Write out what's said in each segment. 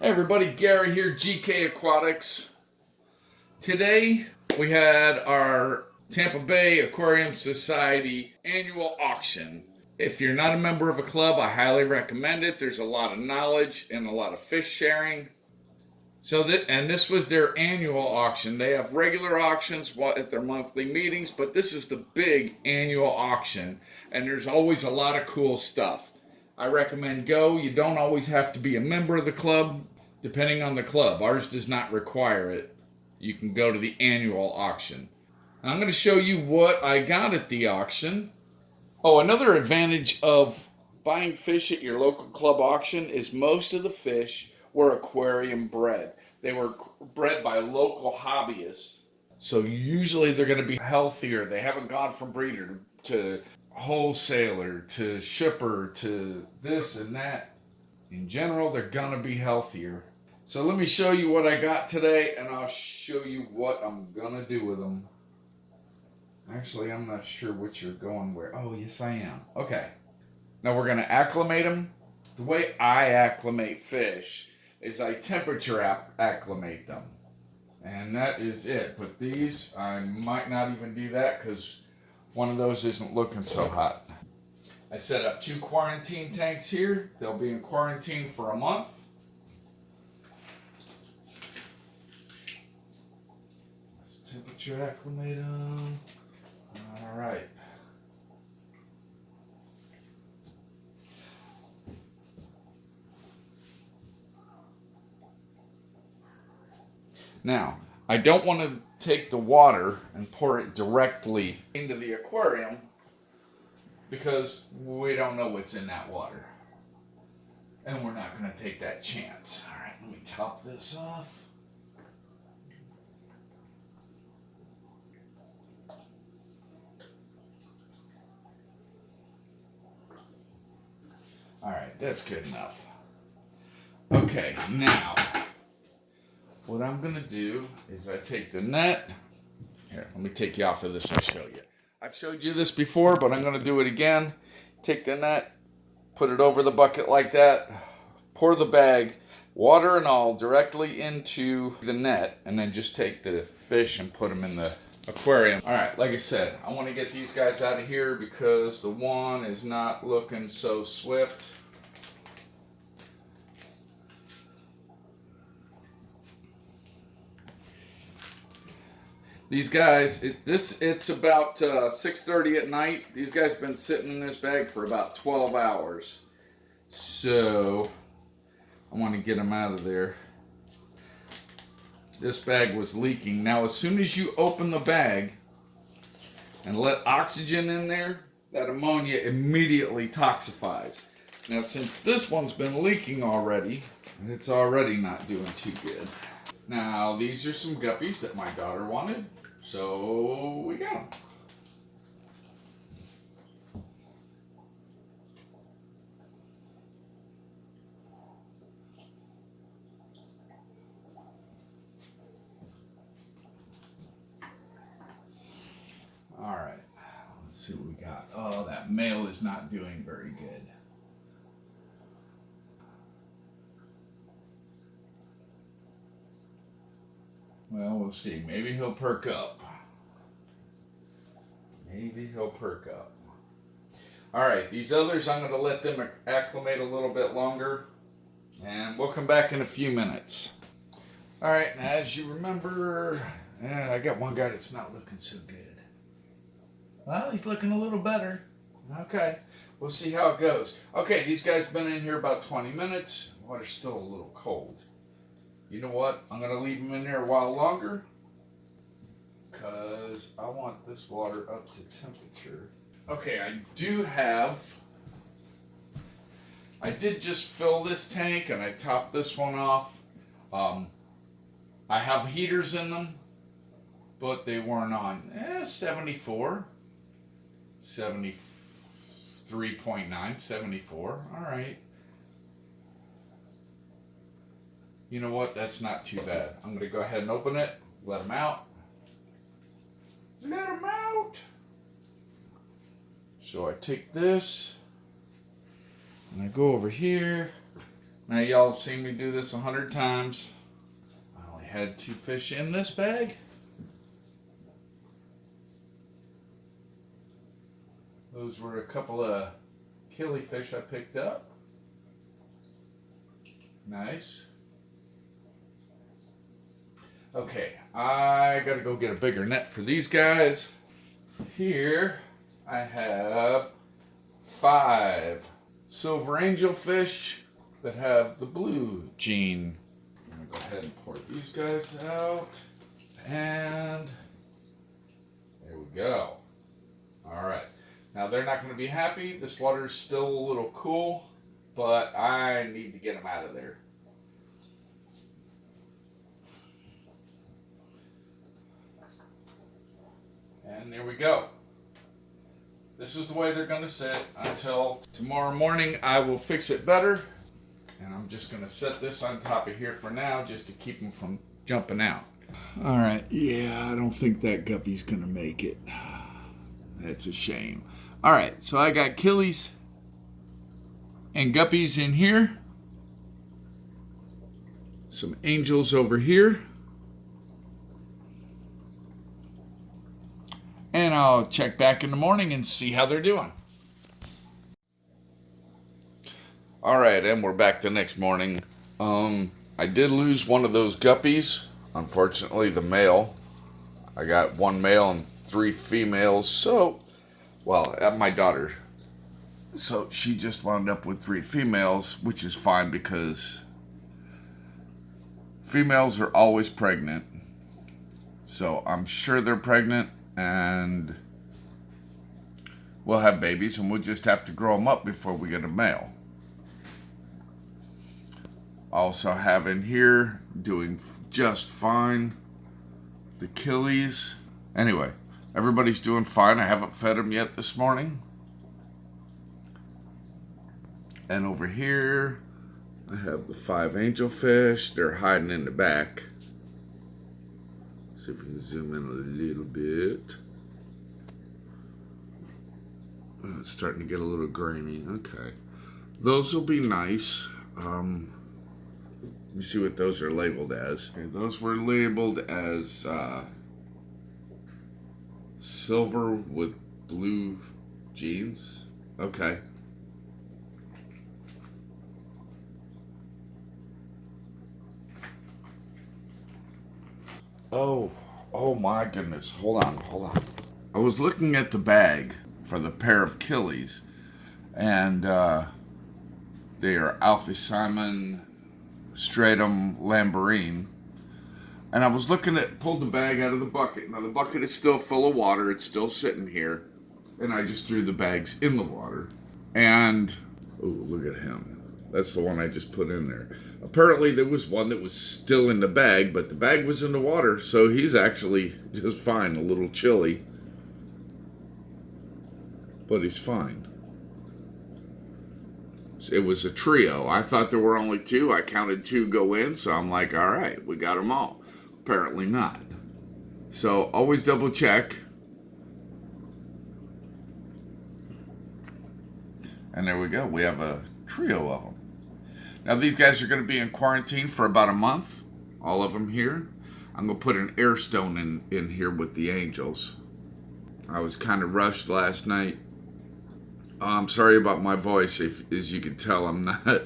Hey everybody, Gary here, GK Aquatics. Today we had our Tampa Bay Aquarium Society annual auction. If you're not a member of a club, I highly recommend it. There's a lot of knowledge and a lot of fish sharing. This was their annual auction. They have regular auctions at their monthly meetings, but this is the big annual auction, and there's always a lot of cool stuff. I recommend go. You don't always have to be a member of the club, depending on the club. Ours does not require it. You can go to the annual auction. I'm going to show you what I got at the auction. Oh, another advantage of buying fish at your local club auction is most of the fish were aquarium bred. They were bred by local hobbyists. So usually they're going to be healthier. They haven't gone from breeder to wholesaler to shipper to this and that. In general, they're going to be healthier. So let me show you what I got today, and I'll show you what I'm going to do with them. Actually, I'm not sure which you're going where. Oh, yes, I am. Okay. Now we're going to acclimate them. The way I acclimate fish is I temperature acclimate them. And that is it. But these, I might not even do that because one of those isn't looking so hot. I set up 2 quarantine tanks here. They'll be in quarantine for a month. Let's temperature acclimate them. All right. Now, I don't want to take the water and pour it directly into the aquarium because we don't know what's in that water. And we're not going to take that chance. All right, let me top this off. All right, that's good enough. Okay, now what I'm going to do is I take the net. Here, let me take you off of this and show you. I've showed you this before, but I'm going to do it again. Take the net, put it over the bucket like that, pour the bag, water and all, directly into the net, and then just take the fish and put them in the aquarium. All right, like I said, I want to get these guys out of here because the one is not looking so swift. These guys, it's about 6:30 at night. These guys have been sitting in this bag for about 12 hours. So, I want to get them out of there. This bag was leaking. Now, as soon as you open the bag and let oxygen in there, that ammonia immediately toxifies. Now, since this one's been leaking already, it's already not doing too good. Now, these are some guppies that my daughter wanted, so we got them. All right, let's see what we got. Oh, that male is not doing very good. Well, we'll see. Maybe he'll perk up. Maybe he'll perk up. All right, these others, I'm going to let them acclimate a little bit longer, and we'll come back in a few minutes. All right, and as you remember, I got one guy that's not looking so good. Well, he's looking a little better. Okay, we'll see how it goes. Okay, these guys have been in here about 20 minutes. Water's still a little cold. You know what? I'm going to leave them in there a while longer because I want this water up to temperature. Okay, I did just fill this tank and I topped this one off. I have heaters in them, but they weren't on 74, 73.9, 74. All right. You know what? That's not too bad. I'm going to go ahead and open it. Let them out. Let them out. So I take this and I go over here Now y'all have seen me do this 100 times. I only had 2 fish in this bag. Those were a couple of killifish I picked up. Nice. Okay, I gotta go get a bigger net for these guys. Here I have 5 silver angelfish that have the blue gene. I'm gonna go ahead and pour these guys out. And there we go. All right. Now they're not gonna be happy. This water is still a little cool, but I need to get them out of there. And there we go. This is the way they're going to sit until tomorrow morning. I will fix it better. And I'm just going to set this on top of here for now just to keep them from jumping out. All right. Yeah, I don't think that guppy's going to make it. That's a shame. All right. So I got killies and guppies in here. Some angels over here. And I'll check back in the morning and see how they're doing. All right, and we're back the next morning. I did lose one of those guppies. Unfortunately, the male. I got 1 male and 3 females. So, well, my daughter. So she just wound up with 3 females, which is fine because females are always pregnant. So I'm sure they're pregnant. And we'll have babies, and we'll just have to grow them up before we get a male. Also have in here, doing just fine, the killies. Anyway, everybody's doing fine. I haven't fed them yet this morning. And over here, I have the 5 angelfish. They're hiding in the back. See if we can zoom in a little bit. It's starting to get a little grainy. Okay. Those will be nice. Let me see what those are labeled as. Okay, those were labeled as silver with blue jeans. Okay. Oh my goodness. Hold on. I was looking at the bag for the pair of killies, and they are Alpha Simon Stratum Lamborghini. And I was pulled the bag out of the bucket. Now the bucket is still full of water. It's still sitting here. And I just threw the bags in the water. And, oh, look at him. That's the one I just put in there. Apparently there was one that was still in the bag, but the bag was in the water, so he's actually just fine, a little chilly. But he's fine. It was a trio. I thought there were only 2. I counted 2 go in, so I'm like, all right, we got them all. Apparently not. So always double check. And there we go. We have a trio of them. Now these guys are going to be in quarantine for about a month. All of them here. I'm going to put an air stone in here with the angels. I was kind of rushed last night. I'm sorry about my voice. As you can tell, I'm not.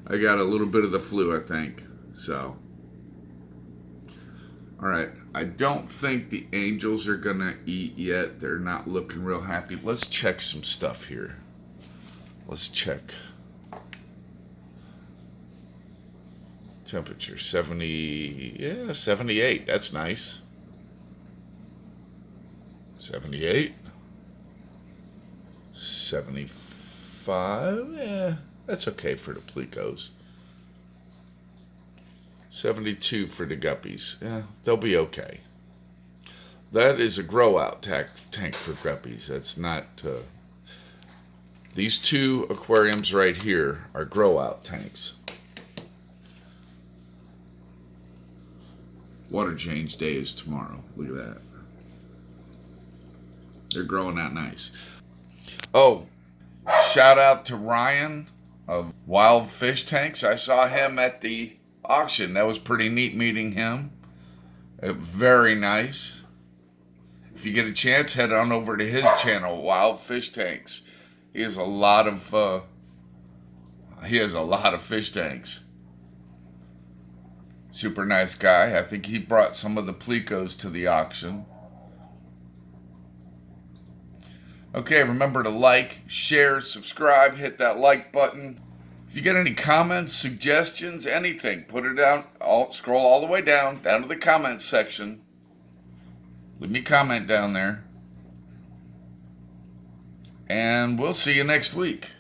I got a little bit of the flu, I think. So. All right. I don't think the angels are going to eat yet. They're not looking real happy. Let's check some stuff here. Let's check. Temperature 78. That's nice. 78. 75. Yeah, that's okay for the plecos. 72 for the guppies. Yeah, they'll be okay. That is a grow out tank for guppies. That's not. These 2 aquariums right here are grow out tanks. Water change day is tomorrow. Look at that. They're growing out nice. Oh, shout out to Ryan of wild fish tanks. I saw him at the auction. That was pretty neat meeting him. Very nice. If you get a chance, head on over to his channel, Wild Fish Tanks. He has a lot of fish tanks. Super nice guy. I think he brought some of the plecos to the auction. Okay, remember to like, share, subscribe, hit that like button. If you get any comments, suggestions, anything, put it down. Scroll all the way down to the comments section. Leave me a comment down there. And we'll see you next week.